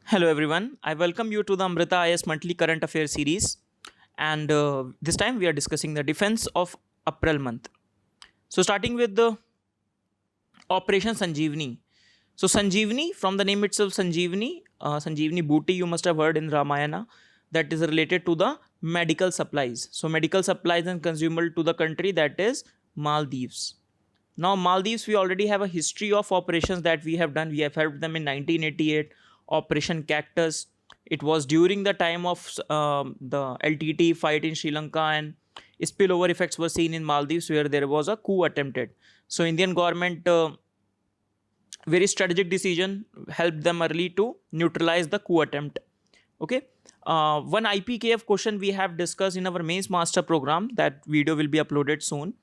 Hello everyone, I welcome you to the Amrita IS monthly current affairs series, and this time we are discussing the defense of April month. So starting with the Operation Sanjeevani. So Sanjeevani, from the name itself, Sanjeevani booty, you must have heard in Ramayana, that is related to the medical supplies. So medical supplies and consumable to the country, that is Maldives. Now, Maldives, we already have a history of operations that we have done. We have helped them in 1988, Operation Cactus. It was during the time of the LTT fight in Sri Lanka, and spillover effects were seen in Maldives where there was a coup attempted. So, Indian government very strategic decision helped them early to neutralize the coup attempt. Okay. One IPKF question we have discussed in our mains master program. That video will be uploaded soon.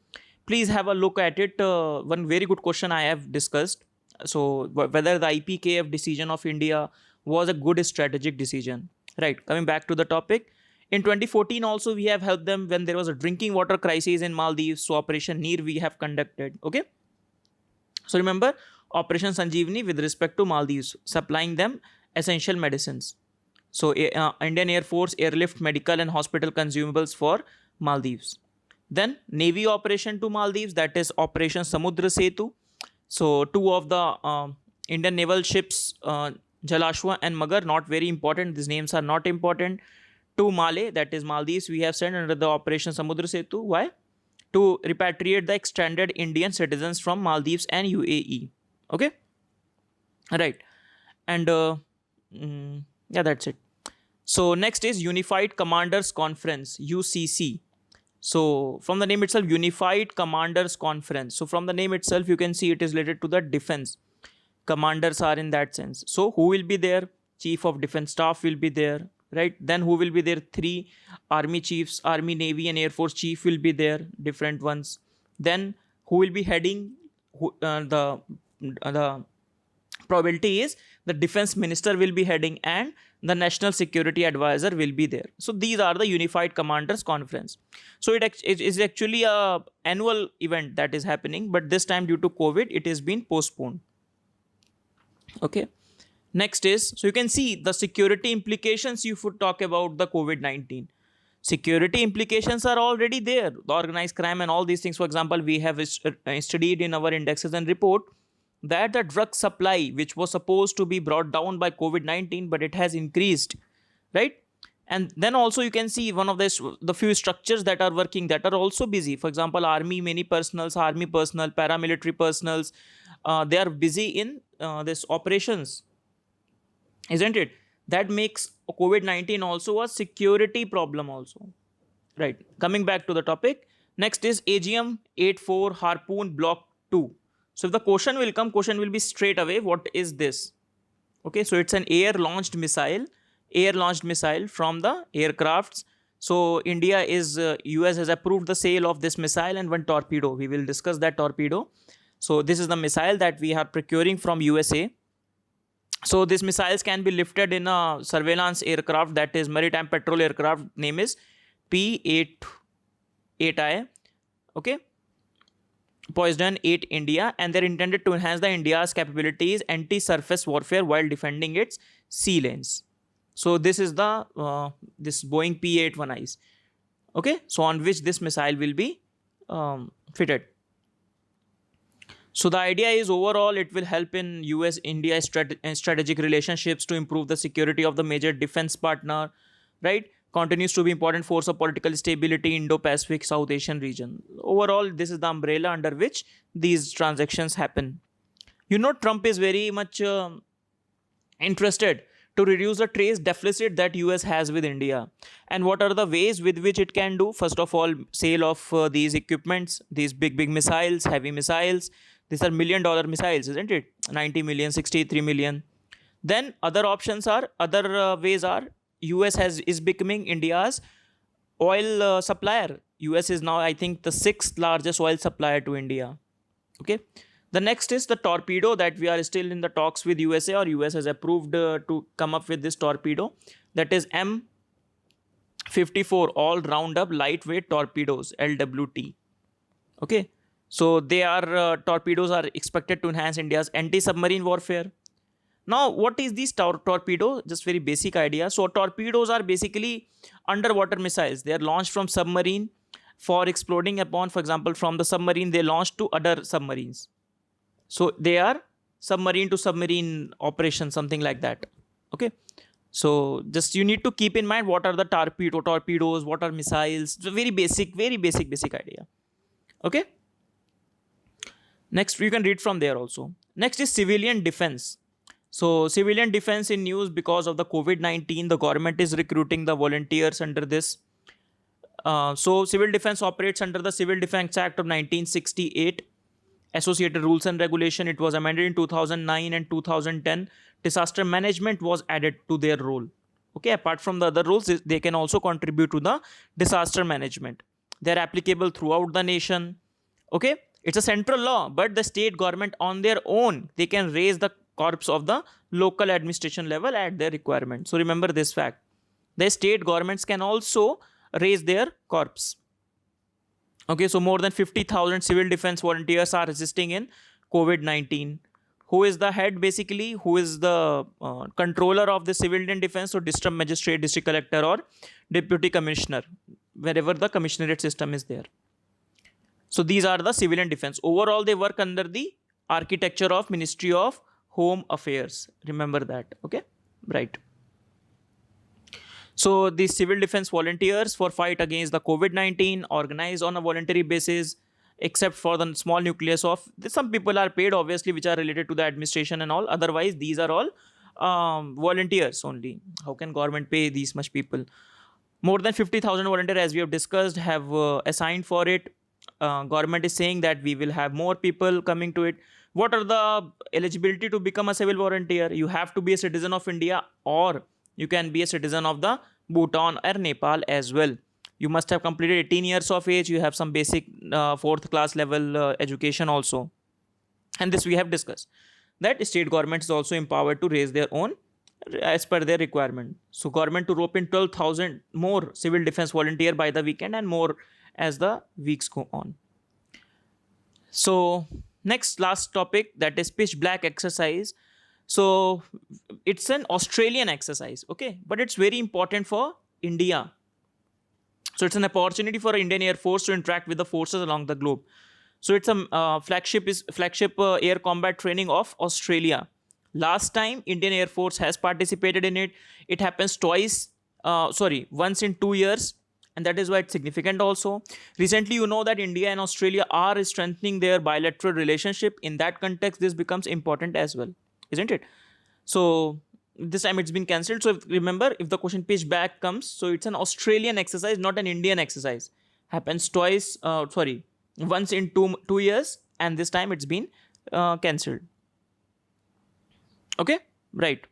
Please have a look at it. One very good question I have discussed. So whether the IPKF decision of India was a good strategic decision. Right. Coming back to the topic. In 2014 also we have helped them when there was a drinking water crisis in Maldives. So Operation Neer we have conducted. Okay. So remember Operation Sanjeevani with respect to Maldives, supplying them essential medicines. So Indian Air Force airlift medical and hospital consumables for Maldives. Then Navy operation to Maldives, that is Operation Samudra Setu. So two of the Indian naval ships, Jalashwa and Magar, not very important. These names are not important. To Malé, that is Maldives, we have sent under the Operation Samudra Setu. Why? To repatriate the extended Indian citizens from Maldives and UAE. Okay. Right. And yeah, that's it. So next is Unified Commanders Conference, UCC. So from the name itself, Unified Commanders Conference. So from the name itself, you can see it is related to the defense. Commanders are in that sense. So who will be there? Chief of Defense Staff will be there, right? Then who will be there? 3 army chiefs, Army, Navy and Air Force chief will be there, different ones. Then who will be heading? The probability is the defense minister will be heading and the national security advisor will be there. So these are the Unified Commanders Conference. So it is actually a annual event that is happening, but this time due to COVID it is been postponed. Okay. Next is, so you can see the security implications. You would talk about the COVID-19. Security implications are already there. The organized crime and all these things. For example, we have studied in our indexes and report that the drug supply, which was supposed to be brought down by COVID-19, but it has increased, right? And then also you can see one of the few structures that are working that are also busy. For example, army, many personals, army personnel, paramilitary personals, they are busy in this operations, isn't it? That makes COVID-19 also a security problem also, right? Coming back to the topic, next is AGM 84 Harpoon Block 2. So if the question will come, question will be straight away, what is this? Okay, so it's an air-launched missile from the aircrafts. So India is, US has approved the sale of this missile and one torpedo. We will discuss that torpedo. So this is the missile that we are procuring from USA. So these missiles can be lifted in a surveillance aircraft, that is maritime patrol aircraft, name is P-8I. Okay. Poseidon 8 India, and they're intended to enhance the India's capabilities anti-surface warfare while defending its sea lanes. So this is the this Boeing P-8Is. Okay, so on which this missile will be fitted. So the idea is overall it will help in US-India strategic relationships to improve the security of the major defense partner, right? Continues to be important force of political stability in Indo-Pacific South Asian region. Overall, this is the umbrella under which these transactions happen. You know, Trump is very much interested to reduce the trade deficit that US has with India. And what are the ways with which it can do? First of all, sale of these equipments, these big missiles, heavy missiles. These are $1 million missiles, isn't it? 90 million, 63 million. Then other options are, ways are, US is becoming India's oil supplier. US is now, I think, the 6th largest oil supplier to India. Okay. The next is the torpedo that we are still in the talks with USA, or US has approved to come up with this torpedo. That is M54 all round up lightweight torpedoes, LWT. Okay. So they are torpedoes are expected to enhance India's anti-submarine warfare. Now, what is this torpedo? Just very basic idea. So torpedoes are basically underwater missiles. They are launched from submarine for exploding upon, for example, from the submarine, they launch to other submarines. So they are submarine to submarine operation, something like that. Okay. So just you need to keep in mind what are the torpedoes, what are missiles. It's a very basic idea. Okay. Next, you can read from there also. Next is civilian defense. So civilian defense in news because of the COVID-19, the government is recruiting the volunteers under this. So civil defense operates under the Civil Defense Act of 1968. Associated rules and regulation. It was amended in 2009 and 2010. Disaster management was added to their role. Okay, apart from the other rules, they can also contribute to the disaster management. They are applicable throughout the nation. Okay, it's a central law, but the state government on their own, they can raise the corps of the local administration level at their requirement. So remember this fact. The state governments can also raise their corps. Okay, so more than 50,000 civil defense volunteers are assisting in COVID-19. Who is the head basically? Who is the controller of the civilian defense? So district magistrate, district collector or deputy commissioner, wherever the commissionerate system is there. So these are the civilian defense. Overall, they work under the architecture of Ministry of Home Affairs. Remember that. Okay, right. So these civil defense volunteers for fight against the COVID-19 organized on a voluntary basis, except for the small nucleus of some people are paid obviously, which are related to the administration and all. Otherwise, these are all volunteers only. How can government pay these much people? More than 50,000 volunteers, as we have discussed, have assigned for it. Government is saying that we will have more people coming to it. What are the eligibility to become a civil volunteer? You have to be a citizen of India, or you can be a citizen of the Bhutan or Nepal as well. You must have completed 18 years of age. You have some basic 4th class level education also. And this we have discussed. That state government is also empowered to raise their own as per their requirement. So government to rope in 12,000 more civil defense volunteer by the weekend and more as the weeks go on. So next last topic, that is pitch black exercise. So it's an Australian exercise, okay, but it's very important for India. So it's an opportunity for Indian Air Force to interact with the forces along the globe. So it's a flagship air combat training of Australia. Last time Indian Air Force has participated in it. It happens once in 2 years, and that is why it's significant also. Recently, you know that India and Australia are strengthening their bilateral relationship. In that context, this becomes important as well, isn't it? So this time it's been cancelled. So remember, if the question pitch back comes, so it's an Australian exercise, not an Indian exercise. Happens once in 2 years, and this time it's been cancelled. Okay, right.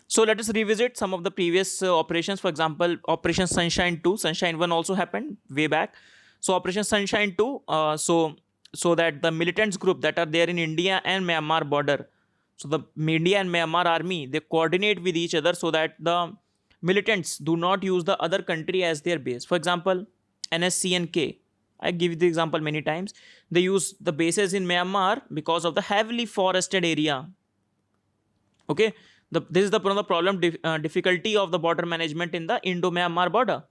So let us revisit some of the previous operations. For example, Operation Sunshine 2. Sunshine 1 also happened way back. So Operation Sunshine 2, so that the militants group that are there in India and Myanmar border, so the India and Myanmar army, they coordinate with each other so that the militants do not use the other country as their base. For example, NSC and K. I give you the example many times. They use the bases in Myanmar because of the heavily forested area. Okay, this is the problem, difficulty of the border management in the Indo-Myanmar border.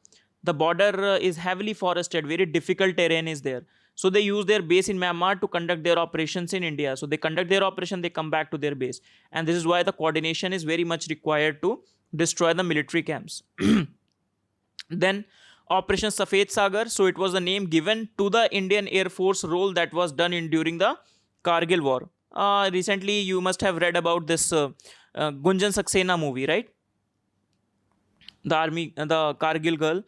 The border is heavily forested, very difficult terrain is there. So they use their base in Myanmar to conduct their operations in India. So they conduct their operation, they come back to their base. And this is why the coordination is very much required to destroy the military camps. Then Operation Safed Sagar. So it was the name given to the Indian Air Force role that was done during the Kargil war. Recently, you must have read about this Gunjan Saxena movie, right? The Kargil girl.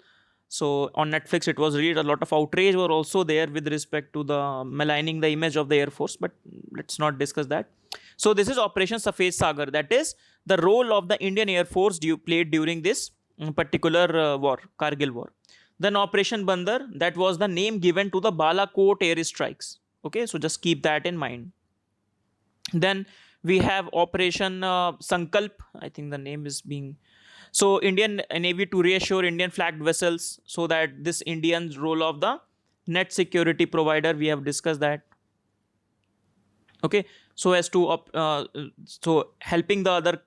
So on Netflix, it was really a lot of outrage were also there with respect to the maligning the image of the Air Force, but let's not discuss that. So this is Operation Safed Sagar. That is the role of the Indian Air Force played during this particular war, Kargil war. Then Operation Bandar, that was the name given to the Balakot air strikes. Okay, so just keep that in mind. Then we have Operation Sankalp. I think the name is being... So Indian Navy to reassure Indian flagged vessels, so that this Indian role of the net security provider, we have discussed that. Okay, so as to so helping the other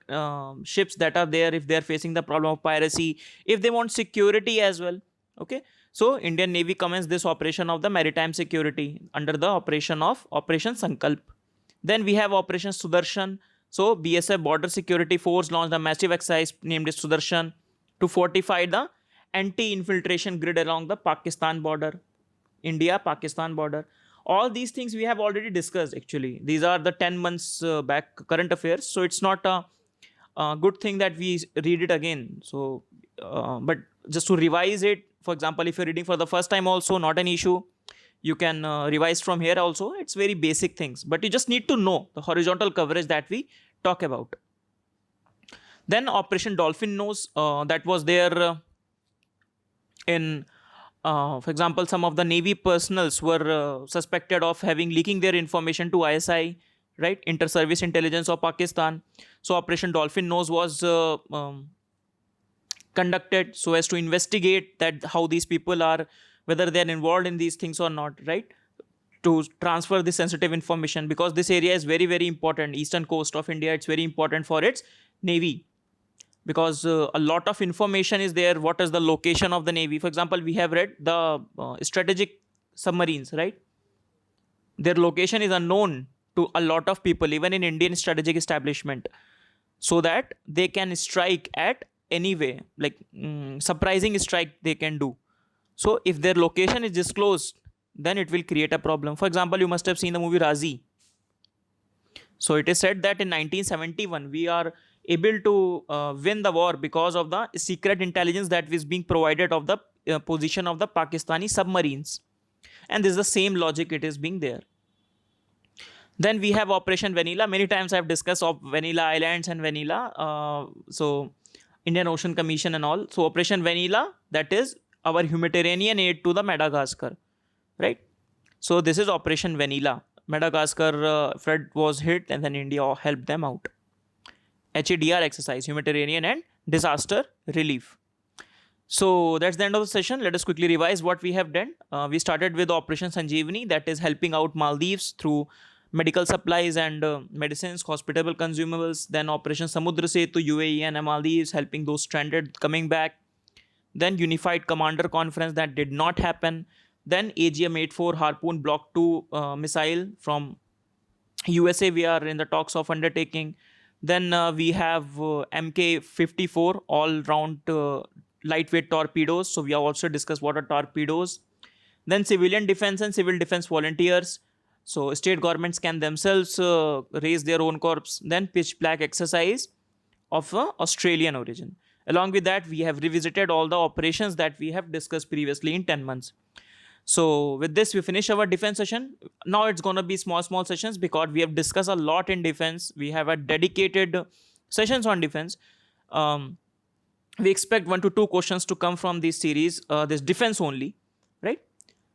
ships that are there if they are facing the problem of piracy, if they want security as well. Okay, so Indian Navy commenced this operation of the maritime security under the operation of Operation Sankalp. Then we have Operation Sudarshan. So BSF Border Security Force launched a massive exercise named as Sudarshan to fortify the anti-infiltration grid along the Pakistan border, India-Pakistan border. All these things we have already discussed actually. These are the 10 months back current affairs. So it's not a good thing that we read it again. So, but just to revise it, for example, if you're reading for the first time also, not an issue. You can revise from here also. It's very basic things, but you just need to know the horizontal coverage that we talk about. Then Operation Dolphin Nose, that was there in for example, some of the Navy personals were suspected of having leaking their information to ISI, right, Inter-Service Intelligence of Pakistan. So Operation Dolphin Nose was conducted so as to investigate that how these people are, whether they are involved in these things or not, right, to transfer this sensitive information, because this area is very, very important. Eastern coast of India, it's very important for its Navy, because a lot of information is there. What is the location of the Navy? For example, we have read the strategic submarines, right? Their location is unknown to a lot of people, even in Indian strategic establishment, so that they can strike at any way, like surprising strike they can do. So if their location is disclosed, then it will create a problem. For example, you must have seen the movie Razi. So it is said that in 1971 we are able to win the war because of the secret intelligence that was being provided of the position of the Pakistani submarines. And this is the same logic it is being there. Then we have Operation Vanilla. Many times I have discussed of Vanilla Islands and Vanilla. So Indian Ocean Commission and all. So Operation Vanilla, that is our humanitarian aid to the Madagascar, right? So this is Operation Vanilla. Madagascar flood was hit and then India helped them out. HADR exercise, humanitarian and disaster relief. So that's the end of the session. Let us quickly revise what we have done. We started with Operation Sanjeevani, that is helping out Maldives through medical supplies and medicines, hospitable consumables. Then Operation Samudra Setu, UAE and Maldives, helping those stranded coming back. Then Unified Commander Conference, that did not happen. Then AGM-84 Harpoon Block 2 missile from USA, we are in the talks of undertaking. Then we have MK-54 all-round lightweight torpedoes. So we have also discussed what are torpedoes. Then civilian defense and civil defense volunteers. So state governments can themselves raise their own corps. Then pitch black exercise of Australian origin. Along with that, we have revisited all the operations that we have discussed previously in 10 months. So with this, we finish our defense session. Now it's going to be small sessions because we have discussed a lot in defense. We have a dedicated sessions on defense. We expect 1 to 2 questions to come from this series, this defense only, right?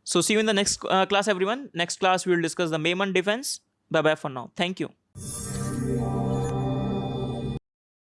So see you in the next class, everyone. Next class, we will discuss the Maiman defense. Bye-bye for now. Thank you.